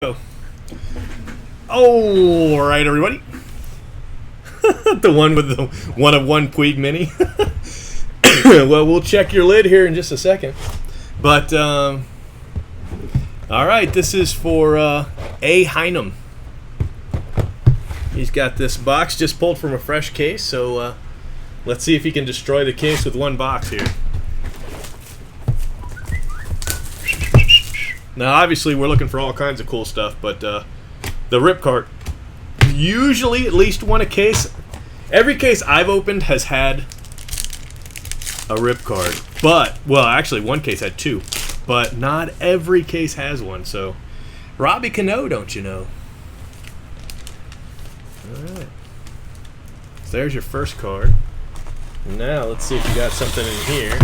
All right, everybody. The one with the one of one Puig mini. Well, we'll check your lid here in just a second. But all right, this is for ahynum. He's got this box just pulled from a fresh case, so let's see if he can destroy the case with one box here. Now, obviously, we're looking for all kinds of cool stuff, but the rip cart, usually at least one a case. Every case I've opened has had a rip cart, but, well, actually, one case had two, but not every case has one, so Robbie can know, don't you know? All right. So there's your first card. Now, let's see if you got something in here.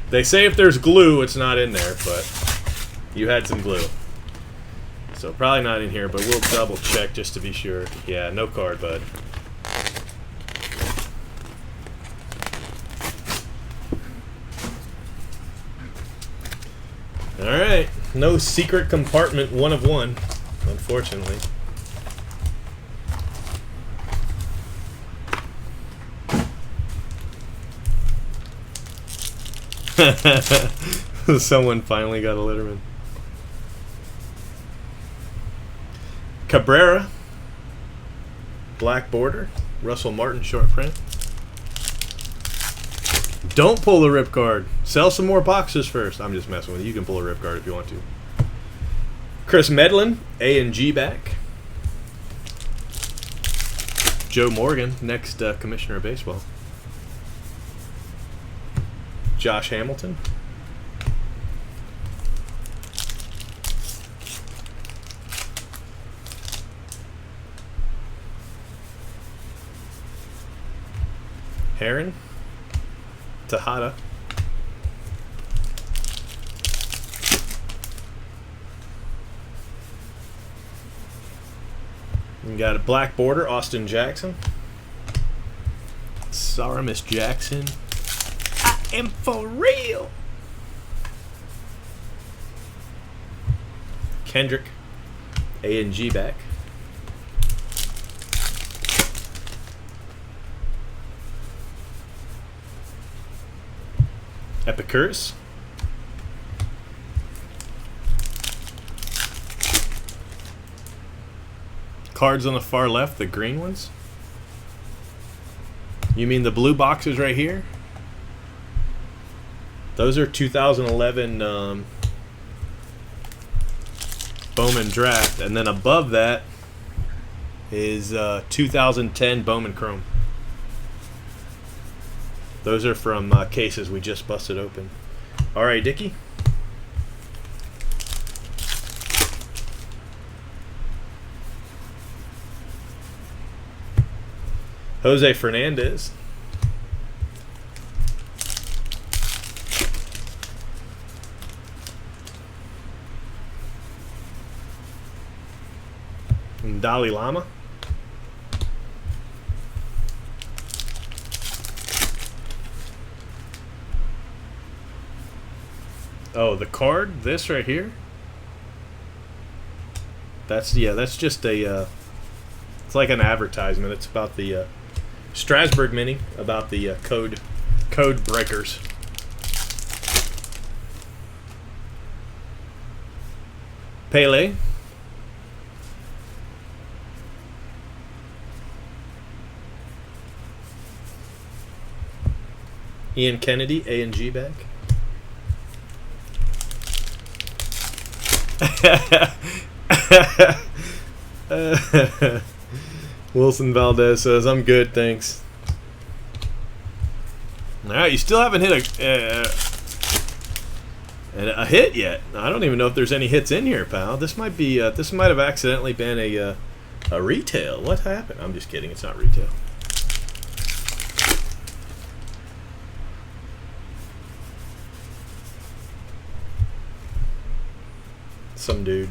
They say if there's glue, it's not in there, but you had some glue. So probably not in here, but we'll double check just to be sure. Yeah, no card, bud. Alright, no secret compartment one of one, unfortunately. Someone finally got a Letterman. Cabrera, black border, Russell Martin short print. Don't pull the rip card. Sell some more boxes first. I'm just messing with you. You can pull a rip card if you want to. Chris Medlin, A and G back. Joe Morgan, next commissioner of baseball. Josh Hamilton. Heron, Tejada, you got a black border, Austin Jackson. Sorry, Miss Jackson. I am for real. Kendrick, A and G back. Epicurus. Cards on the far left, the green ones. You mean the blue boxes right here? Those are 2011 Bowman Draft, and then above that is 2010 Bowman Chrome. Those are from cases we just busted open. All right, Dickie. Jose Fernandez. And Dalai Lama. Oh, the card, this right here. That's just a. It's like an advertisement. It's about the Strasburg Mini, about the code breakers. Pele. Ian Kennedy, A and G back. Wilson Valdez says, I'm good, thanks. Alright, you still haven't hit a hit yet. I don't even know if there's any hits in here, pal. This might be this might have accidentally been a retail. What happened? I'm just kidding, it's not retail. Some dude.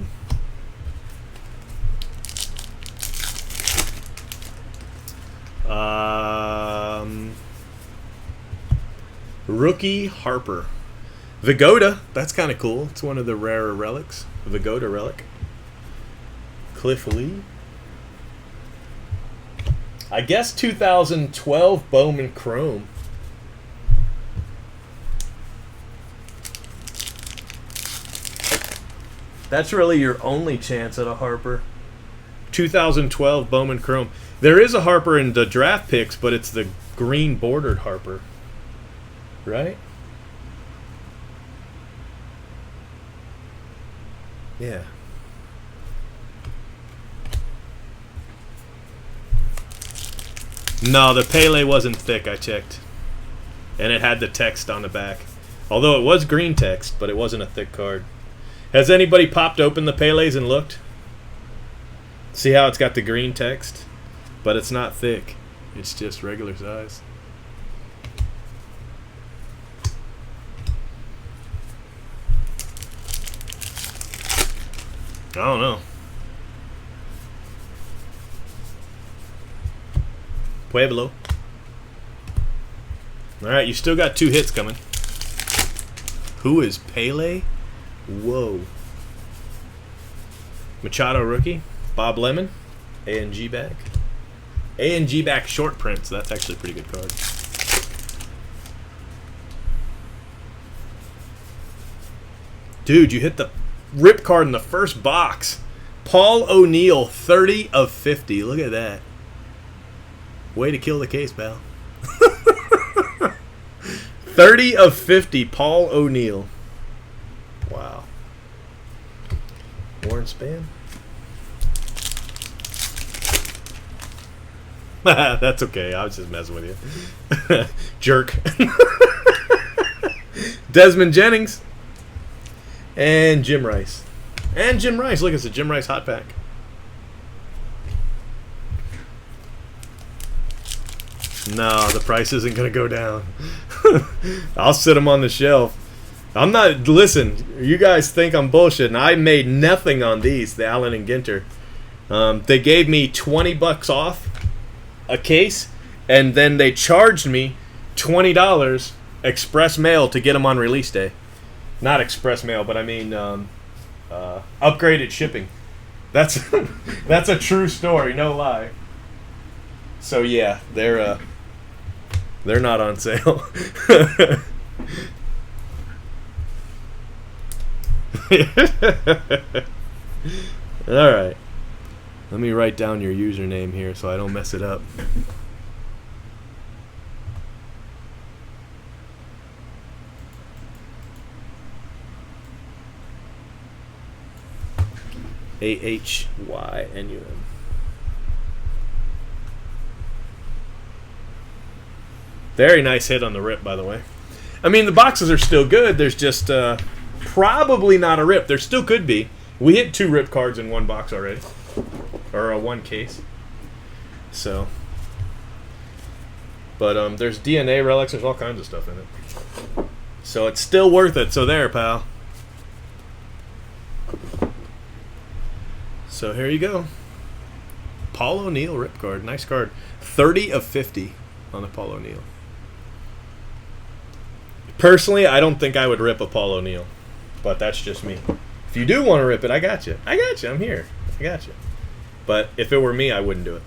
Rookie Harper. Vigoda, that's kind of cool. It's one of the rarer relics. Vigoda relic. Cliff Lee. I guess 2012 Bowman Chrome. That's really your only chance at a Harper. 2012 Bowman Chrome. There is a Harper in the draft picks, but it's the green bordered Harper. Right? Yeah. No, the Pele wasn't thick, I checked. And it had the text on the back. Although it was green text, but it wasn't a thick card. Has anybody popped open the Peles and looked? See how it's got the green text? But it's not thick. It's just regular size. I don't know. Pueblo. Alright, you still got 2 hits coming. Who is Pele? Whoa. Machado rookie. Bob Lemon. A&G back. A&G back short print, so that's actually a pretty good card. Dude, you hit the rip card in the first box. Paul O'Neill, 30 of 50. Look at that. Way to kill the case, pal. 30 of 50, Paul O'Neill. Wow. Warren Span. That's okay. I was just messing with you. Jerk. Desmond Jennings. And Jim Rice. And Jim Rice. Look, it's a Jim Rice hot pack. No, the price isn't going to go down. I'll sit them on the shelf. I'm not... Listen, you guys think I'm bullshitting. I made nothing on these, the Allen and Ginter. They gave me $20 off a case, and then they charged me $20 express mail to get them on release day. Not express mail, but I mean upgraded shipping. That's that's a true story, no lie. So yeah, they're not on sale. All right. Let me write down your username here so I don't mess it up. AHYNUM. Very nice hit on the rip, by the way. I mean, the boxes are still good. There's just probably not a rip. There still could be. We hit 2 rip cards in one box already. Or one case. So. But there's DNA relics. There's all kinds of stuff in it. So it's still worth it. So there, pal. So here you go. Paul O'Neill rip card. Nice card. 30 of 50 on the Paul O'Neill. Personally, I don't think I would rip a Paul O'Neill. But that's just me. If you do want to rip it, I got you. I got you. I'm here. I got you. But if it were me, I wouldn't do it.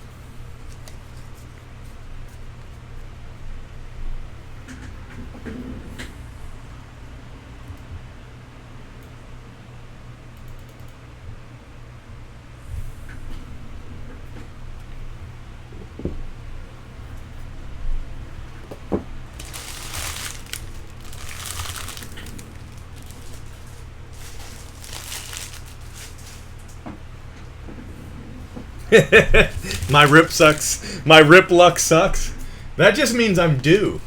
My rip sucks. My rip luck sucks. That just means I'm due.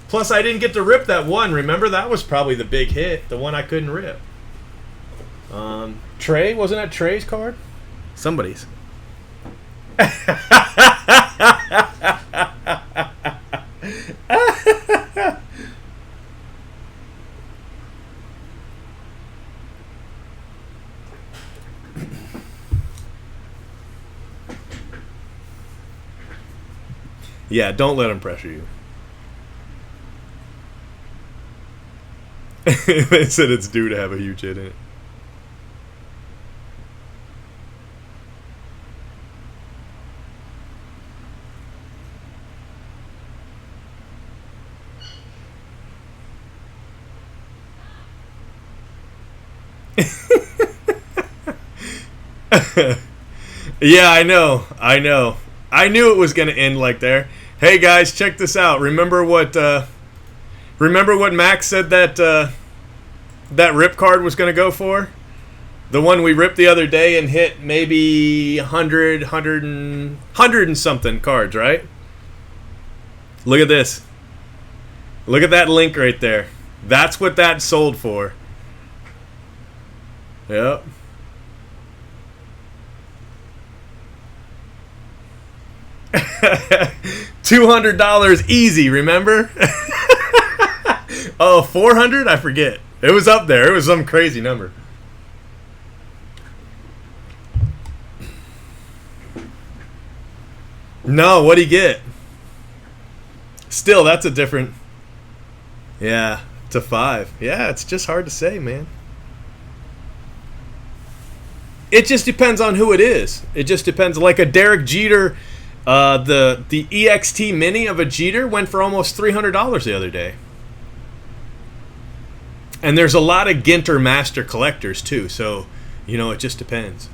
Plus, I didn't get to rip that one. Remember, that was probably the big hit. The one I couldn't rip. Trey? Wasn't that Trey's card? Somebody's. Yeah, don't let them pressure you. They said it's due to have a huge hit in it. Yeah, I know. I knew it was going to end like there. Hey guys, check this out. Remember what Max said that that rip card was going to go for? The one we ripped the other day and hit maybe 100 and something cards, right? Look at this. Look at that link right there. That's what that sold for. Yep. $200 easy, remember? Oh, 400? I forget. It was up there. It was some crazy number. No, what'd he get? Still, that's a different... Yeah, to 5. Yeah, it's just hard to say, man. It just depends on who it is. It just depends. Like a Derek Jeter, the EXT Mini of a Jeter went for almost $300 the other day. And there's a lot of Ginter Master collectors too, so, you know, it just depends.